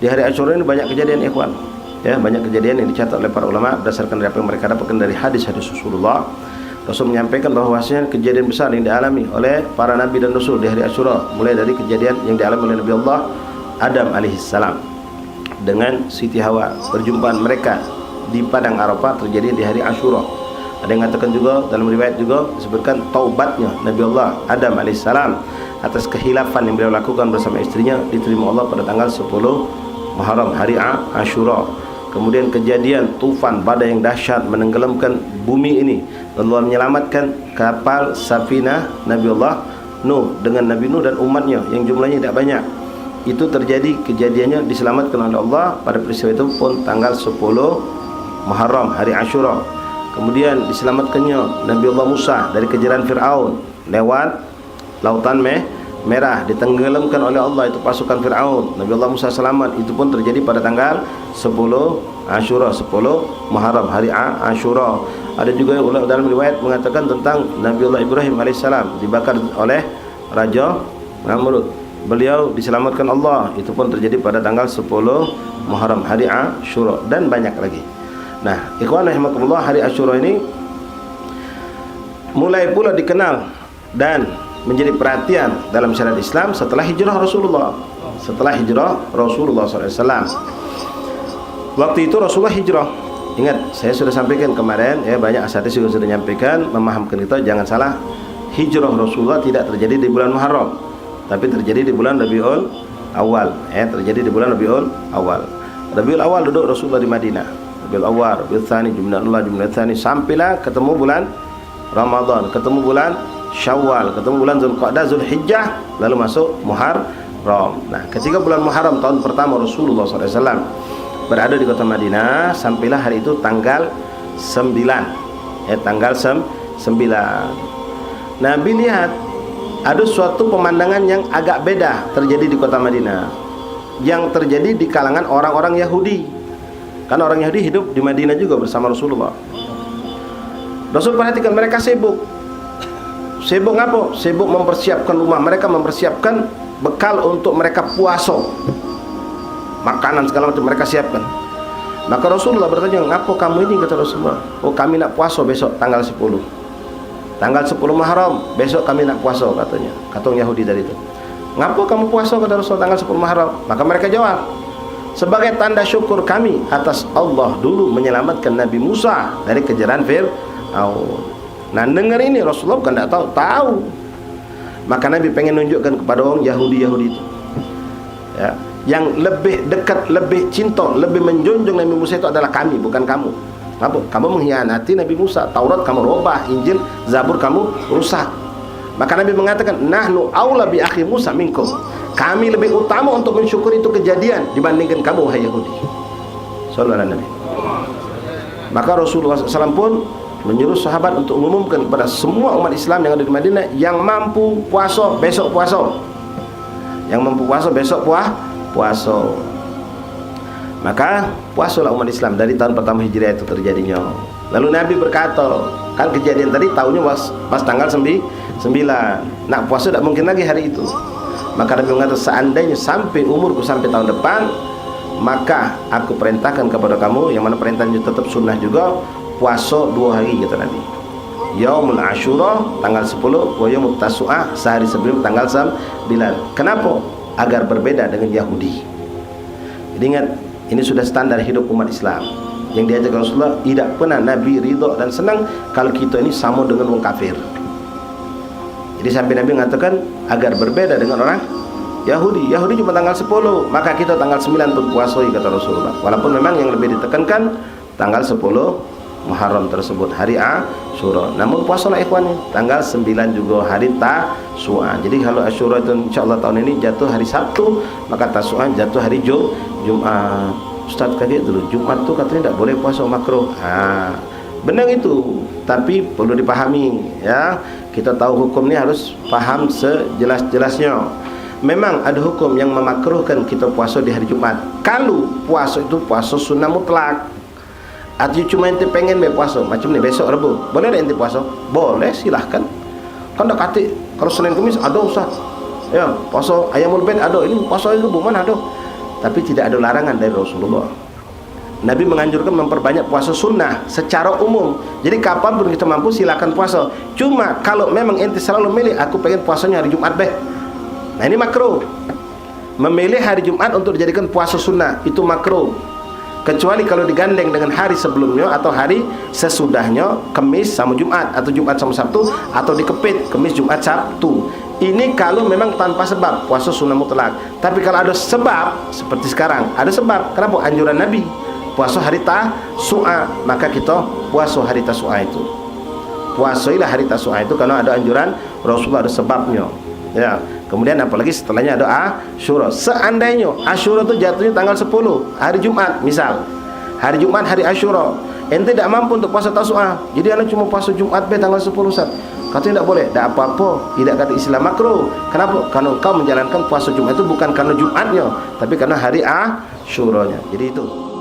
Di hari Asyura ini banyak kejadian ikhwan. Ya, banyak kejadian yang dicatat oleh para ulama berdasarkan dari apa yang mereka dapatkan dari hadis-hadis Rasulullah. Rasul menyampaikan bahwasanya kejadian besar yang dialami oleh para nabi dan rasul di hari Asyura, mulai dari kejadian yang dialami oleh Nabi Allah Adam alaihissalam dengan Siti Hawa, perjumpaan mereka di padang Arafah terjadi di hari Asyura. Ada yang mengatakan juga dalam riwayat juga disebutkan taubatnya Nabi Allah Adam alaihissalam atas kehilafan yang beliau lakukan bersama istrinya diterima Allah pada tanggal 10 Muharram, hari Asyura. Kemudian kejadian tufan badai yang dahsyat menenggelamkan bumi ini, lalu Allah menyelamatkan kapal Safinah Nabi Allah Nuh dengan Nabi Nuh dan umatnya yang jumlahnya tidak banyak. Itu terjadi, kejadiannya diselamatkan oleh Allah pada peristiwa itu pun tanggal 10 Muharram, hari Asyura. Kemudian diselamatkannya Nabi Allah Musa dari kejaran Fir'aun lewat Lautan Merah, ditenggelamkan oleh Allah itu pasukan Fir'aun. Nabi Allah Musa selamat. Itu pun terjadi pada tanggal 10 Asyura, 10 Muharram, hari Asyura. Ada juga dalam riwayat mengatakan tentang Nabi Allah Ibrahim alaihissalam dibakar oleh Raja Namrud. Beliau diselamatkan Allah. Itu pun terjadi pada tanggal 10 Muharram, hari Asyura, dan banyak lagi. Nah, ikhwan rahimakumullah, hari Asyura ini mulai pula dikenal dan menjadi perhatian dalam syariat Islam setelah hijrah Rasulullah. Setelah hijrah Rasulullah SAW. Waktu itu Rasulullah hijrah. Ingat, saya sudah sampaikan kemarin, ya, banyak asatidz juga sudah menyampaikan, memahamkan kita jangan salah. Hijrah Rasulullah tidak terjadi di bulan Muharram, tapi terjadi di bulan Rabiul Awal. Terjadi di bulan Rabiul Awal. Rabiul Awal duduk Rasulullah di Madinah. Rabiul Awal, Rabiul Tsani, Jum'ah Tsani, sampailah ketemu bulan Ramadan, ketemu bulan Syawal, ketemu bulan Zulqa'dah, Zulhijjah, lalu masuk Muharram. Nah, ketika bulan Muharram tahun pertama Rasulullah SAW berada di kota Madinah, sampailah hari itu tanggal 9. Tanggal 9. Nabi lihat ada suatu pemandangan yang agak beda terjadi di kota Madinah, yang terjadi di kalangan orang-orang Yahudi. Kan orang Yahudi hidup di Madinah juga bersama Rasulullah. Rasul perhatikan mereka sibuk. Sibuk apa? Sibuk mempersiapkan rumah. Mereka mempersiapkan bekal untuk mereka puasa. Makanan segala macam mereka siapkan. Maka Rasulullah bertanya, "Ngapa kamu ini?" kata Rasulullah. "Oh, kami nak puasa besok tanggal 10. Tanggal 10 Muharram, besok kami nak puasa," katanya. Kata orang Yahudi tadi itu. "Ngapa kamu puasa?" kata Rasulullah, "tanggal 10 Muharram." Maka mereka jawab, "Sebagai tanda syukur kami atas Allah dulu menyelamatkan Nabi Musa dari kejaran Fir'aun." Nah, dengar ini Rasulullah bukan tidak tahu. Maka Nabi pengen nunjukkan kepada orang Yahudi itu, ya, yang lebih dekat, lebih cinta, lebih menjunjung Nabi Musa itu adalah kami, bukan kamu. Apa? Kamu mengkhianati Nabi Musa. Taurat kamu rubah, Injil, Zabur kamu rusak. Maka Nabi mengatakan, "Nahnu aula bi akhi Musa minkum." Kami lebih utama untuk mensyukuri itu kejadian dibandingkan kamu, wahai Yahudi. Sallallahu alaihi Nabi. Maka Rasulullah SAW pun menyuruh sahabat untuk mengumumkan kepada semua umat Islam yang ada di Madinah, yang mampu puasa besok puasa, yang mampu puasa besok puasa. Maka puasalah umat Islam dari tahun pertama Hijriah itu terjadinya. Lalu Nabi berkata, kan kejadian tadi tahunya pas tanggal 9. Nak puasa tidak mungkin lagi hari itu. Maka Nabi mengatakan, seandainya sampai umurku sampai tahun depan, maka aku perintahkan kepada kamu, yang mana perintahnya tetap sunnah juga, puasa 2 hari, kata Nabi. Yaumul Asyura tanggal 10, wa yaumut Tasu'ah sehari sebelum tanggal 9. Kenapa? Agar berbeda dengan Yahudi. Jadi ingat, ini sudah standar hidup umat Islam yang diajarkan Rasulullah. Tidak pernah Nabi ridha dan senang kalau kita ini sama dengan orang kafir. Jadi sampai Nabi mengatakan agar berbeda dengan orang Yahudi. Yahudi cuma tanggal 10, maka kita tanggal 9 pun puasa, kata Rasulullah. Walaupun memang yang lebih ditekankan tanggal 10 Muharram tersebut, hari Asyura. Namun puasalah ikhwan, tanggal 9 juga hari Tasu'ah. Jadi kalau Asyura itu insyaallah tahun ini jatuh hari Sabtu, maka Tasu'ah jatuh hari Jumat. Ustaz kaget dulu, Jumat tuh katanya tidak boleh puasa, makruh. Benar itu, tapi perlu dipahami, ya. Kita tahu hukum ini harus paham sejelas-jelasnya. Memang ada hukum yang memakruhkan kita puasa di hari Jumat. Kalau puasa itu puasa sunnah mutlak. Artinya cuma ente pengen puasa, macam ni besok Rabu, boleh tak ente puasa? Boleh, silahkan. Kan tak kata kalau Senin Kamis ada Ustaz, ya puasa Ayamul Bait ada, ini puasa Rabu mana ada. tapi tidak ada larangan dari Rasulullah. Nabi menganjurkan memperbanyak puasa sunnah secara umum. Jadi kapanpun kita mampu silakan puasa. Cuma kalau memang ente selalu milih, aku pengen puasanya hari Jumat beh, nah ini makruh. Memilih hari Jumat untuk dijadikan puasa sunnah itu makruh, kecuali kalau digandeng dengan hari sebelumnya atau hari sesudahnya, Kamis sama Jumat atau Jumat sama Sabtu, atau dikepit Kamis Jumat Sabtu. Ini kalau memang tanpa sebab puasa sunnah mutlak. Tapi kalau ada sebab seperti sekarang, ada sebab kenapa anjuran Nabi puasa hari Tasu'a, maka kita puasa hari Tasu'a itu. Puasailah hari Tasu'a itu karena ada anjuran Rasulullah, ada sebabnya. Ya. Kemudian apalagi setelahnya ada Asyura. Seandainya Asyura itu jatuhnya tanggal 10, hari Jumat misal. Hari Jumat hari Asyura. Ente tidak mampu untuk puasa Tasu'a. Jadi anda cuma puasa Jumat tanggal 10 Ustaz. Katanya tidak boleh, tidak apa-apa. Tidak kata Islam makruh. Kenapa? Karena kau menjalankan puasa Jumat itu bukan karena Jumatnya, tapi karena hari Asyuranya. Jadi itu.